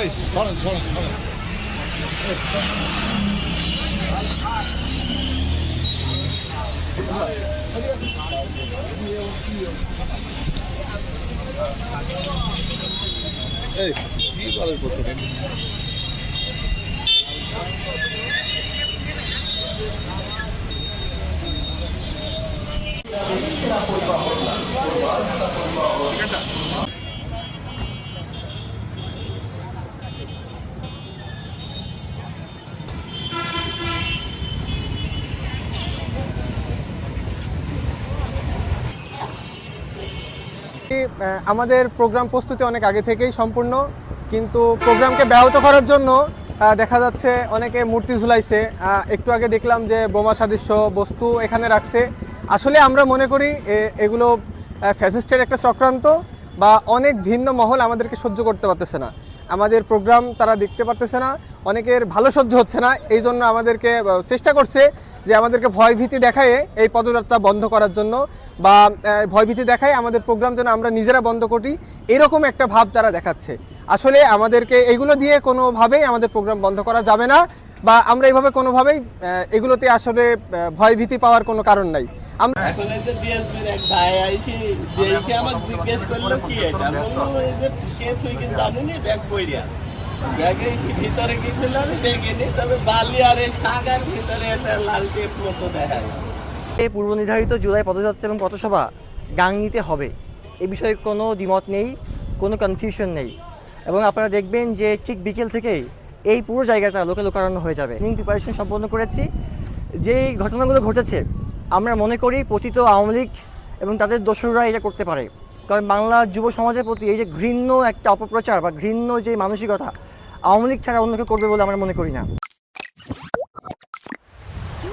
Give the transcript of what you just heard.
এই কি বলার করছে আমাদের প্রোগ্রাম প্রস্তুতি অনেক আগে থেকেই সম্পূর্ণ, কিন্তু প্রোগ্রামকে ব্যাহত করার জন্য দেখা যাচ্ছে অনেকে মূর্তি ঝুলাইছে। একটু আগে দেখলাম যে বোমা সাদৃশ্য বস্তু এখানে রাখছে। আসলে আমরা মনে করি এগুলো ফ্যাসিস্টের একটা চক্রান্ত, বা অনেক ভিন্ন মহল আমাদেরকে সহ্য করতে পারতেছে না, আমাদের প্রোগ্রাম তারা দেখতে পারতেছে না, অনেকের ভালো সহ্য হচ্ছে না। এই জন্য আমাদেরকে চেষ্টা করছে যে আমাদেরকে ভয়ভীতি দেখায় এই পদযাত্রা বন্ধ করার জন্য, বা ভয়ভীতি দেখায় আমাদের প্রোগ্রাম যেন আমরা নিজেরা বন্ধ করি, এরকম একটা ভাব তারা দেখাচ্ছে। আসলে আমাদেরকে এগুলো দিয়ে কোনোভাবেই আমাদের প্রোগ্রাম বন্ধ করা যাবে না, বা আমরা এইভাবে কোনোভাবেই এগুলোতে আসলে ভয়ভীতি পাওয়ার কোনো কারণ নাই। আমরা এখন এই যে বিএসপির এক ভাই আইসি দেখে আমাকে জিজ্ঞেস করলো কি এটা, বললো এই যে কে তুই কি জানিনি ব্যাগ পইরা ব্যাগে ভিতরে কি ছিল আমি দেখিনি, তবে বালি আর এই সাগার ভিতরে একটা লাল টেপ মতো দেখা গেল। এই পূর্ব নির্ধারিত জুলাই পদযাত্রা এবং পথসভা গাংনীতে হবে, এ বিষয়ে কোনো দ্বিমত নেই, কোনো কনফিউশন নেই। এবং আপনারা দেখবেন যে ঠিক বিকেল থেকেই এই পুরো জায়গাটা লোকে লোকারণ্য হয়ে যাবে। প্রিপারেশন সম্পন্ন করেছি। যেই ঘটনাগুলো ঘটেছে আমরা মনে করি পতিত আওয়ামী লীগ এবং তাদের দোসররা এটা করতে পারে, কারণ বাংলা যুব সমাজের প্রতি এই যে ঘৃণ্য একটা অপপ্রচার বা ঘৃণ্য যে মানসিকতা আওয়ামী লীগ ছাড়া অন্য কেউ করবে বলে আমরা মনে করি না।